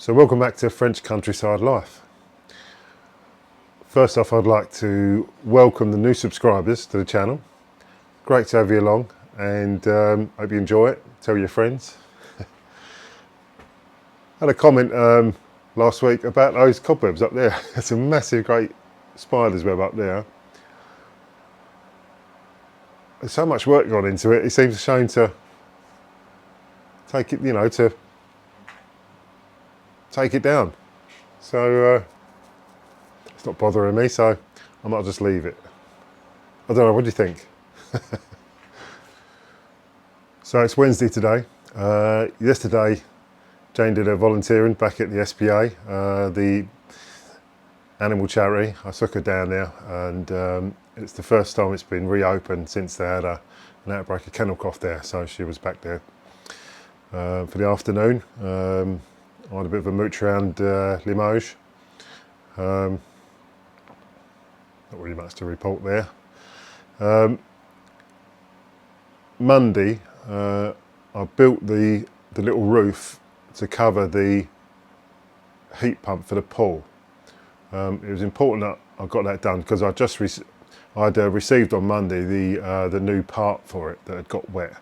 So welcome back to French Countryside Life. First off, I'd like to welcome the new subscribers to the channel. Great to have you along, and hope you enjoy it. Tell your friends. Had a comment last week about those cobwebs up there. It's a massive, great spider's web up there. There's so much work gone into it. It seems a shame to take it, to take it down. So it's not bothering me, so I might just leave it. I don't know, what do you think? So it's Wednesday today. Yesterday Jane did her volunteering back at the SPA, the animal charity. I took her down there, and it's the first time it's been reopened since they had an outbreak of kennel cough there, so she was back there for the afternoon. I had a bit of a mooch around Limoges. Not really much to report there. Monday, I built the little roof to cover the heat pump for the pool. It was important that I got that done because I'd received on Monday the new part for it that had got wet.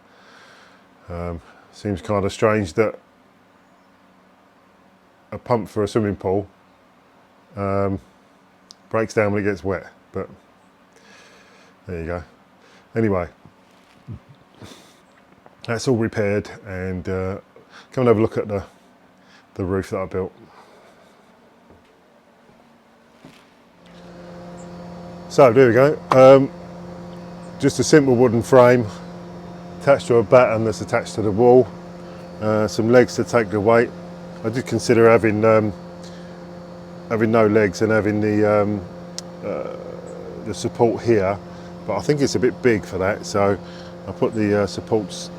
Seems kind of strange that a pump for a swimming pool breaks down when it gets wet, but there you go. Anyway, that's all repaired, and come and have a look at the roof that I built. So there we go. Just a simple wooden frame attached to a batten that's attached to the wall. Some legs to take the weight. I did consider having no legs and having the support here, but I think it's a bit big for that, so I put the supports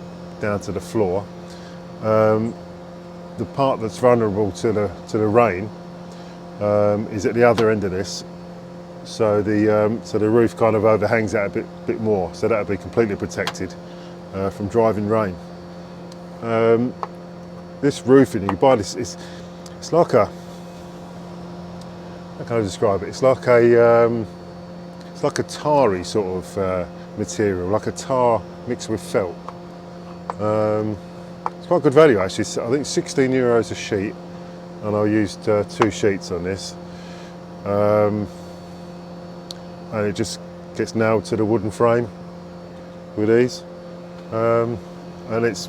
down to the floor. The part that's vulnerable to the rain is at the other end of this, so the roof kind of overhangs that a bit more, so that'll be completely protected from driving rain. This roofing, you buy this, it's like a, how can I describe it? It's like a tarry sort of material, like a tar mixed with felt. It's quite good value actually. I think €16 a sheet, and I used 2 sheets on this. And it just gets nailed to the wooden frame with ease. And it's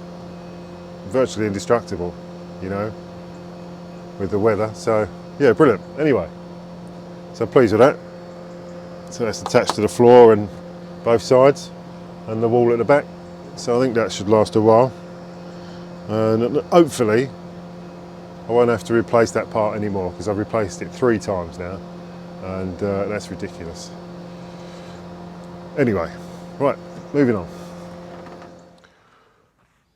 virtually indestructible, with the weather. So yeah, brilliant. Anyway, so I'm pleased with that. So that's attached to the floor and both sides, and the wall at the back. So I think that should last a while, and hopefully I won't have to replace that part anymore, because I've replaced it 3 times now, and that's ridiculous. Anyway, right, moving on.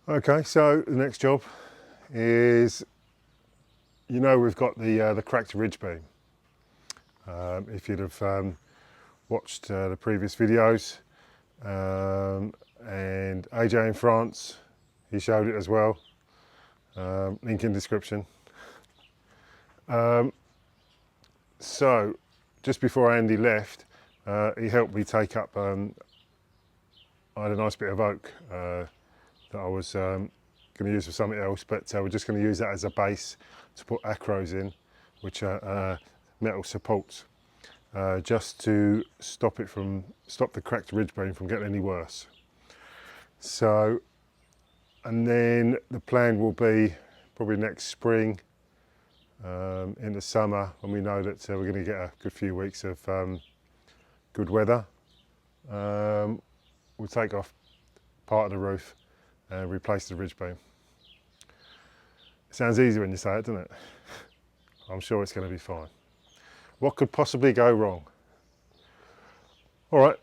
Okay, so the next job is, we've got the cracked ridge beam. If you'd have watched the previous videos, and AJ in France, he showed it as well. Link in description. So just before Andy left, he helped me take up. I had a nice bit of oak that I was going to use for something else, but we're just going to use that as a base to put acros in, which are metal supports, just to stop the cracked ridge beam from getting any worse. So, and then the plan will be probably next spring, in the summer, when we know that we're going to get a good few weeks of good weather, we'll take off part of the roof and replace the ridge beam. It sounds easy when you say it, doesn't it? I'm sure it's going to be fine. What could possibly go wrong? All right,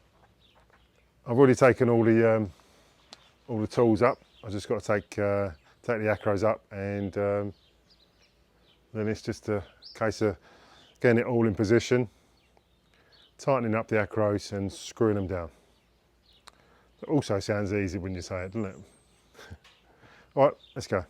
I've already taken all the tools up. I just got to take the acros up, and then it's just a case of getting it all in position, tightening up the acros and screwing them down. It also sounds easy when you say it, doesn't it? All right, let's go.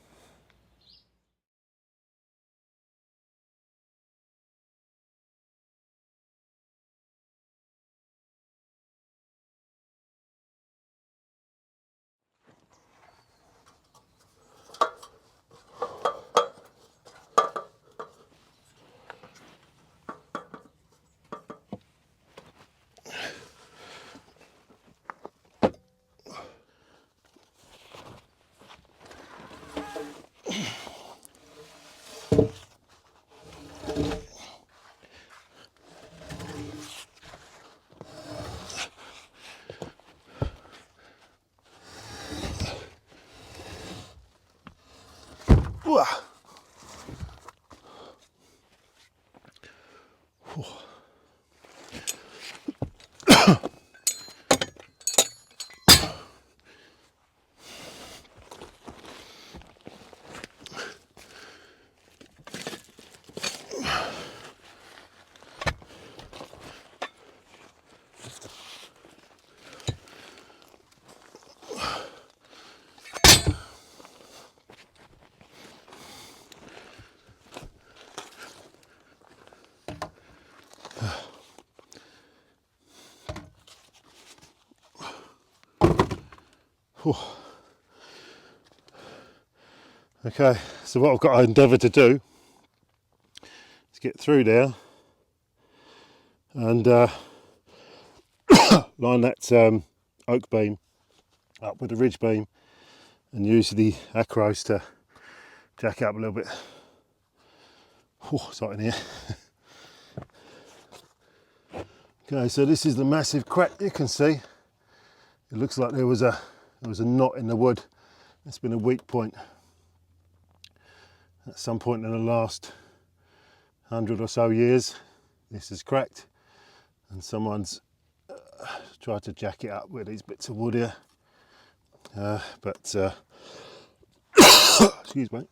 Whew. Okay, so what I've got to endeavour to do is get through there and line that oak beam up with the ridge beam and use the acros to jack it up a little bit. Whew, it's hot in here. Okay, so this is the massive crack you can see. It looks like there was a knot in the wood. It's been a weak point at some point in the last 100 or so years. This is cracked and someone's tried to jack it up with these bits of wood here, but excuse me,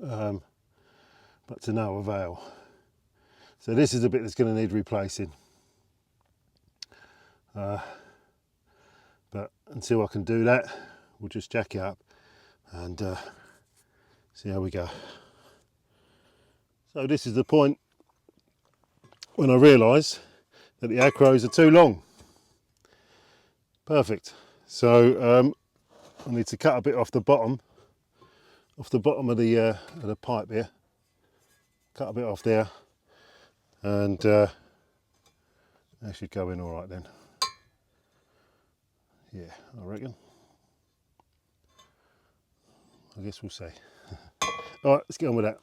but to no avail. So this is a bit that's going to need replacing, but until I can do that, we'll just jack it up and see how we go. So this is the point when I realise that the acros are too long. Perfect. So I need to cut a bit off the bottom of the pipe here. Cut a bit off there, and that should go in all right then. Yeah, I reckon. I guess we'll see. All right, let's get on with that.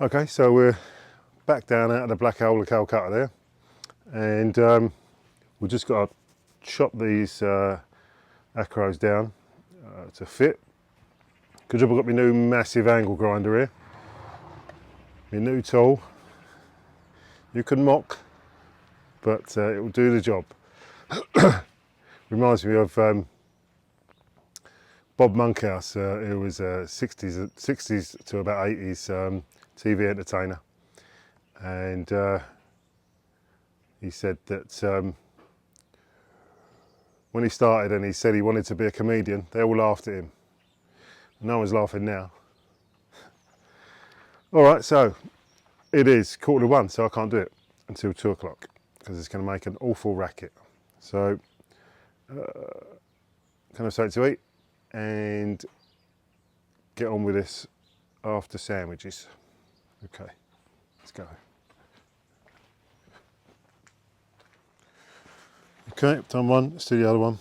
Okay, so we're back down out of the black hole of Calcutta there, and we've just got to chop these acros down to fit. Good job I've got my new massive angle grinder here, my new tool. You can mock, but it will do the job. Reminds me of Bob Monkhouse, who was a 60s to about 80s TV entertainer, and he said that when he started and he said he wanted to be a comedian, they all laughed at him. No one's laughing now. All right, so it is 1:45, so I can't do it until 2 o'clock because it's going to make an awful racket. So can I have something to eat and get on with this after sandwiches. Okay, let's go. Okay, done one, let's do the other one.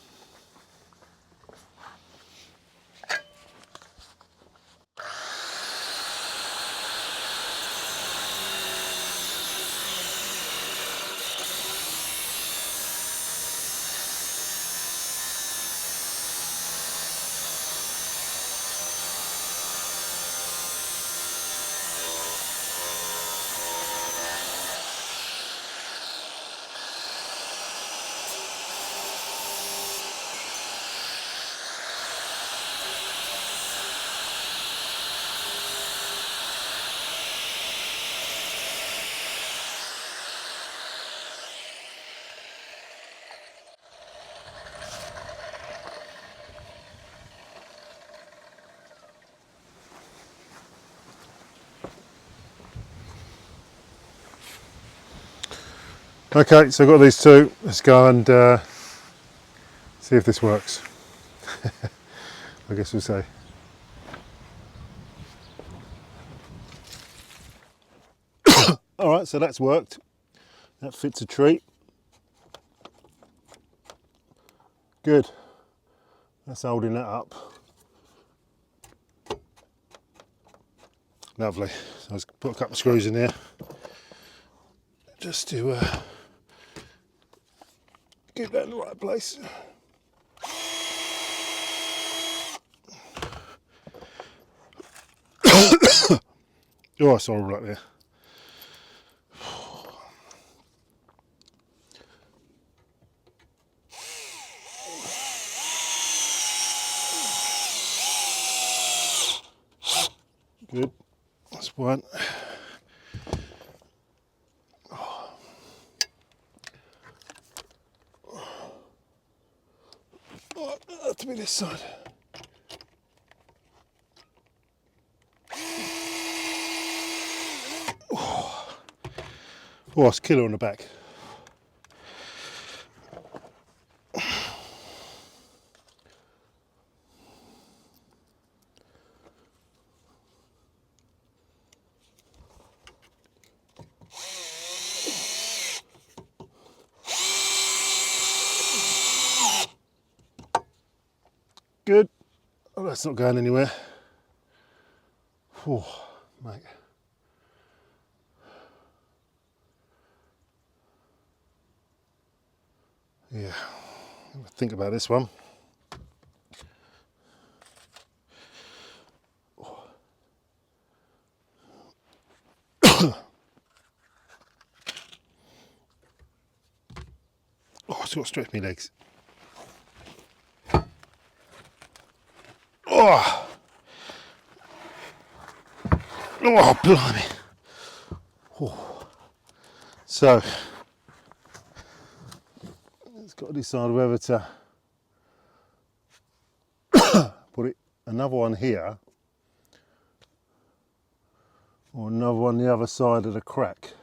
Okay, so I've got these two. Let's go and see if this works. I guess we'll see. All right, so that's worked. That fits a treat. Good. That's holding that up. Lovely. So let's put a couple of screws in there just to get that in the right place. Oh, it's horrible up there. Good. That's one. Oh, that'll have to be this side. Oh, it's killer on the back. Oh, that's not going anywhere. Oh, mate. Yeah, think about this one. Oh, I've got to stretch my legs. Oh, oh, blimey. Oh. So, it's got to decide whether to put it another one here or another one the other side of the crack.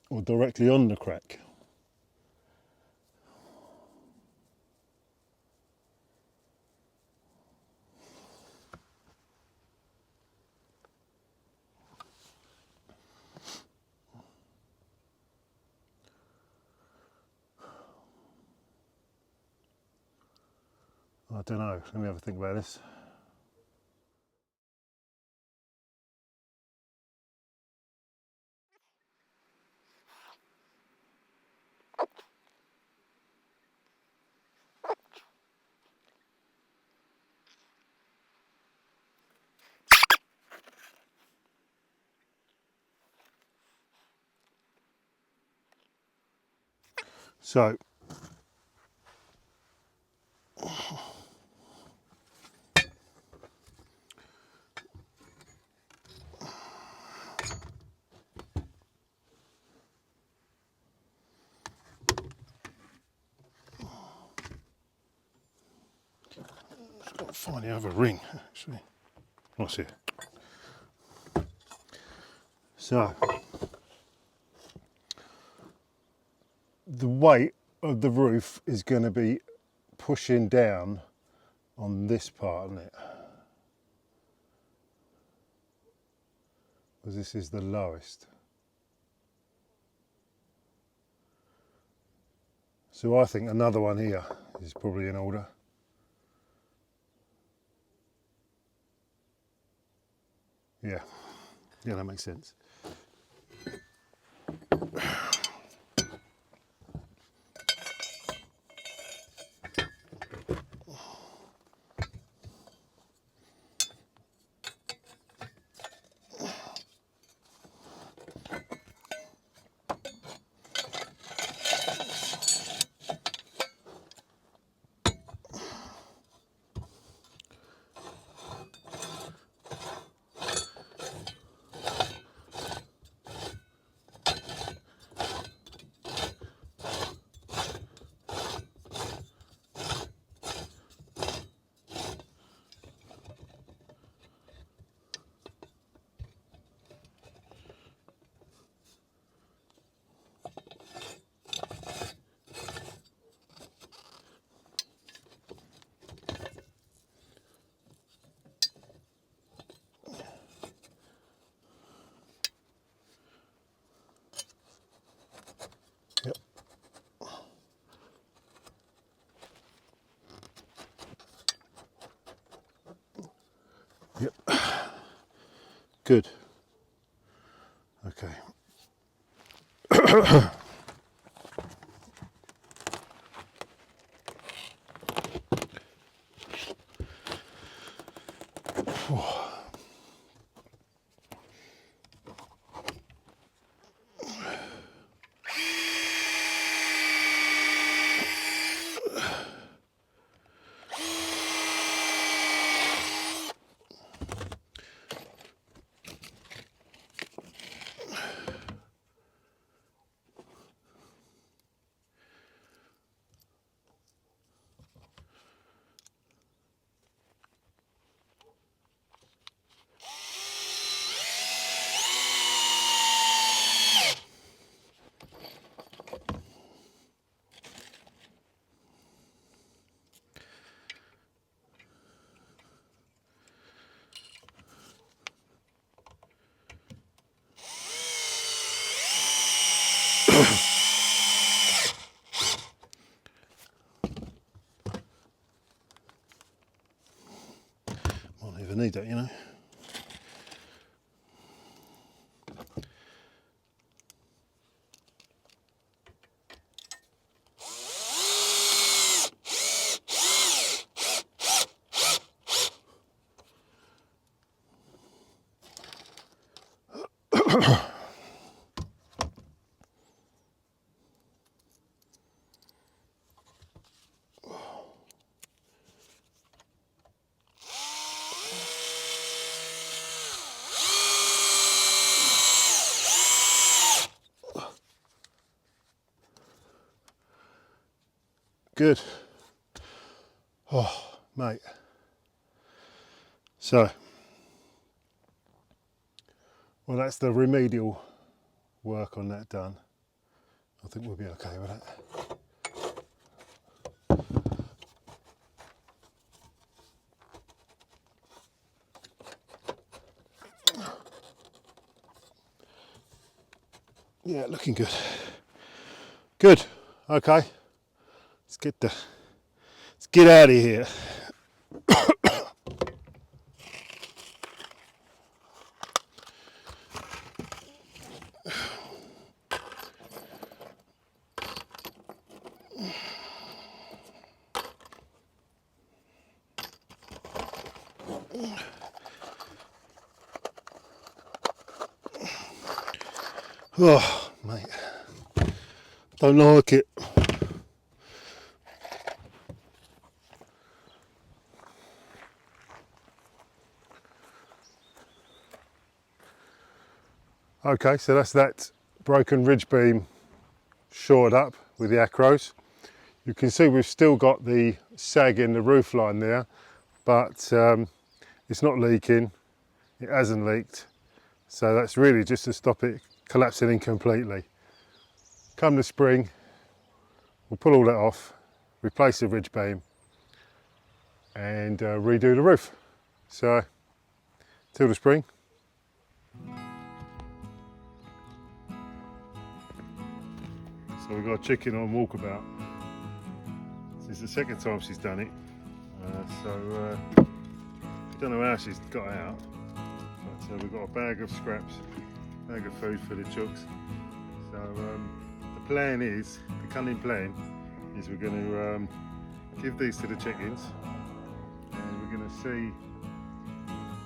Or directly on the crack. I don't know, let me have a think about this. So, I've got to find the other ring, actually. What's here? So, the weight of the roof is going to be pushing down on this part, isn't it? Because this is the lowest. So I think another one here is probably in order. Yeah, that makes sense. Yep. Yep. Good. Okay. need that, you know. Good. Oh, mate. So, well, that's the remedial work on that done. I think we'll be okay with that. Yeah, looking good. Good. Okay. Let's get out of here. Oh, mate. Don't like it. Okay, so that's that broken ridge beam shored up with the acros. You can see we've still got the sag in the roof line there, but it's not leaking, it hasn't leaked. So that's really just to stop it collapsing in completely. Come the spring, we'll pull all that off, replace the ridge beam and redo the roof. So, till the spring. So we've got a chicken on walkabout. This is the second time she's done it. I don't know how she's got out. But we've got a bag of scraps, bag of food for the chooks. So the plan is, the cunning plan, is we're going to give these to the chickens and we're going to see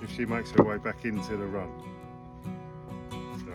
if she makes her way back into the run. So.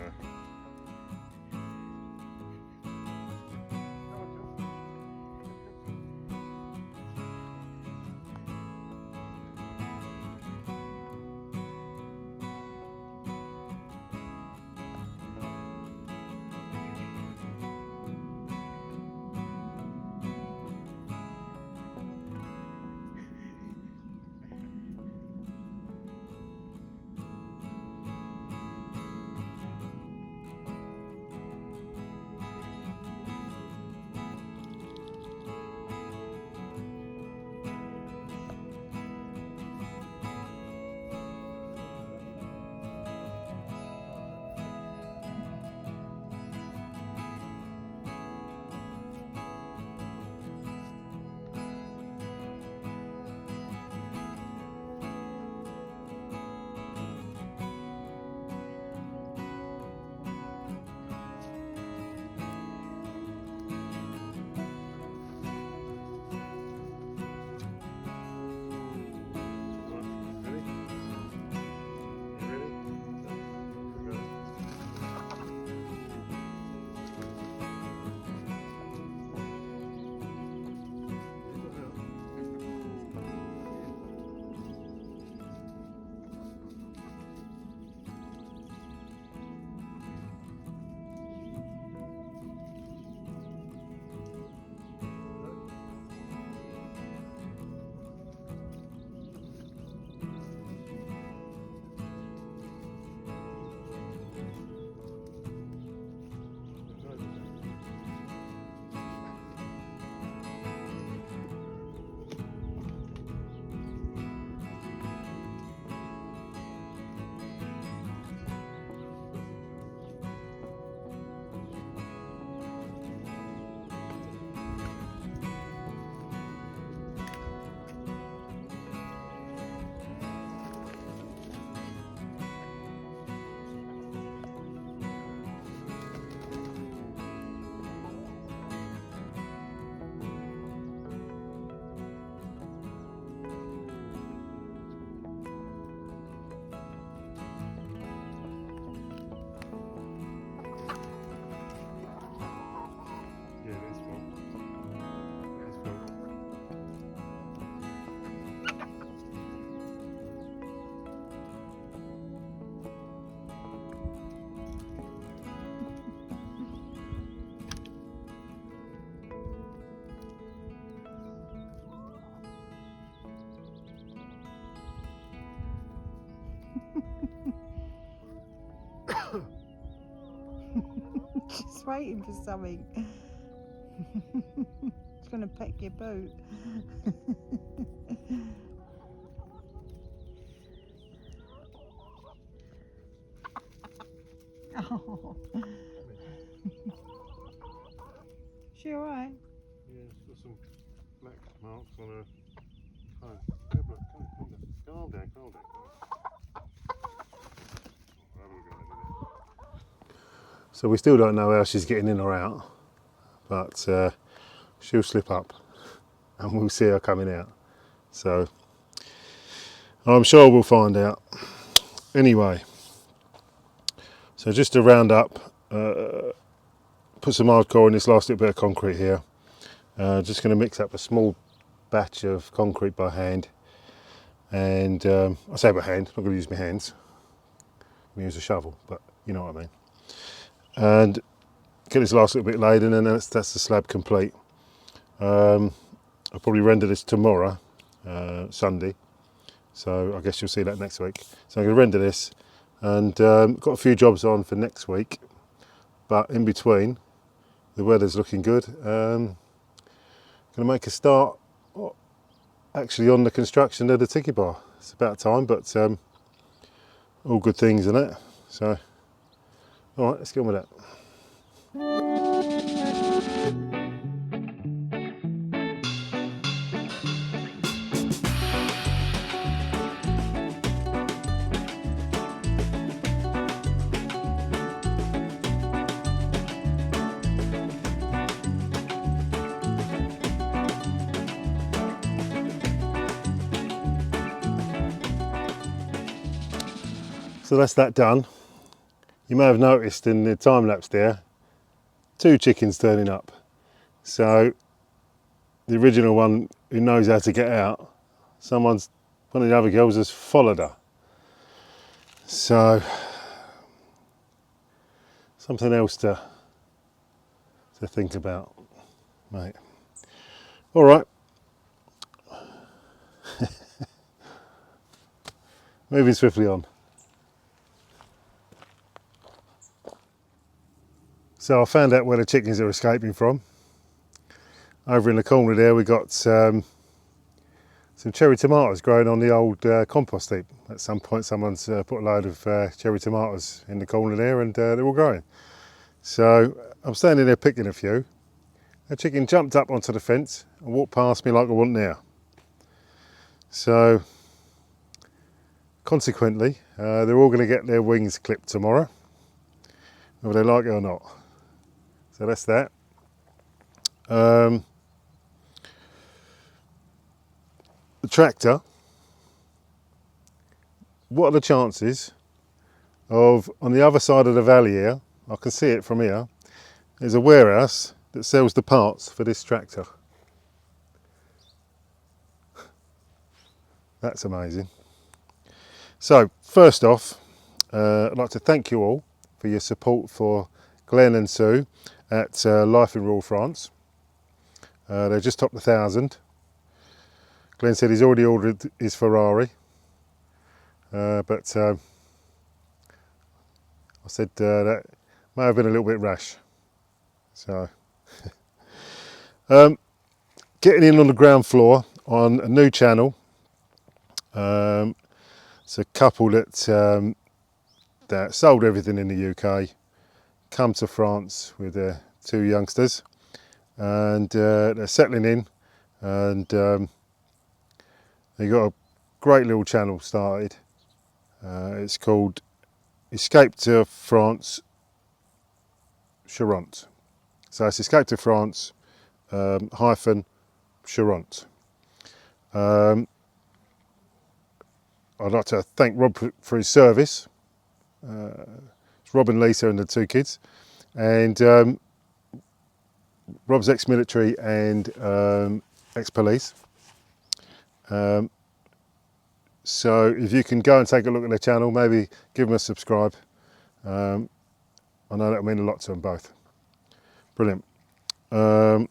waiting for something. It's going to peck your boot. Oh. She alright? Yeah, it's got some black marks on her. Oh, yeah, look, calm down, calm down. So we still don't know how she's getting in or out, but she'll slip up and we'll see her coming out. So I'm sure we'll find out. Anyway, so just to round up, put some hardcore in this last little bit of concrete here. Just going to mix up a small batch of concrete by hand, and I say by hand, I'm not going to use my hands. I'm going to use a shovel, but you know what I mean. And get this last little bit laid in, and that's the slab complete. I'll probably render this tomorrow, Sunday, so I guess you'll see that next week. So I'm going to render this, and got a few jobs on for next week, but in between the weather's looking good. Going to make a start actually on the construction of the tiki bar. It's about time, but all good things in it. So all right, let's get on with that. So that's that done. You may have noticed in the time lapse there, 2 chickens turning up. So the original one who knows how to get out, one of the other girls has followed her. So something else to think about, mate. All right. Moving swiftly on. So I found out where the chickens are escaping from. Over in the corner there we got some cherry tomatoes growing on the old compost heap. At some point someone's put a load of cherry tomatoes in the corner there, and they're all growing. So I'm standing there picking a few. A chicken jumped up onto the fence and walked past me like I wasn't there. So consequently they're all going to get their wings clipped tomorrow, whether they like it or not. So that's that. The tractor, what are the chances of, on the other side of the valley here, I can see it from here, there's a warehouse that sells the parts for this tractor. That's amazing. So first off, I'd like to thank you all for your support for Glenn and Sue at Life in Rural France. They just topped 1,000. Glenn said he's already ordered his Ferrari, but I said that may have been a little bit rash. So getting in on the ground floor on a new channel. It's a couple that sold everything in the UK, come to France with their 2 youngsters, and they're settling in, and they got a great little channel started. It's called Escape to France Charente. So it's Escape to France hyphen Charente. I'd like to thank Rob for his service. It's Rob and Lisa and the 2 kids, and Rob's ex-military and ex-police. So if you can go and take a look at their channel, maybe give them a subscribe. I know that'll mean a lot to them both. Brilliant. So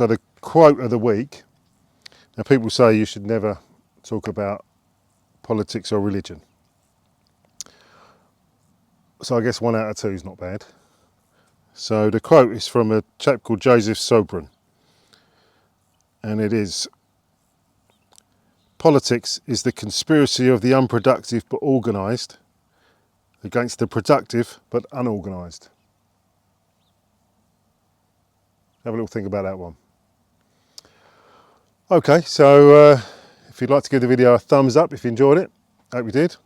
the quote of the week. Now people say you should never talk about politics or religion. So I guess 1 out of 2 is not bad. So the quote is from a chap called Joseph Sobran, and it is, "Politics is the conspiracy of the unproductive but organised against the productive but unorganised." Have a little think about that one. Okay, so if you'd like to give the video a thumbs up if you enjoyed it, hope you did.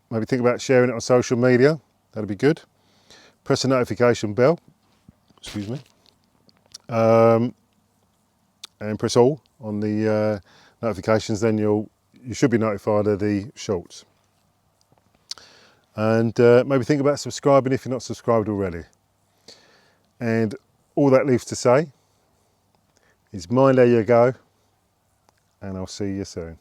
Maybe think about sharing it on social media, that'd be good. Press the notification bell, excuse me, and press all on the notifications, then you should be notified of the shorts. And maybe think about subscribing if you're not subscribed already. And all that leaves to say is mind how you go, and I'll see you soon.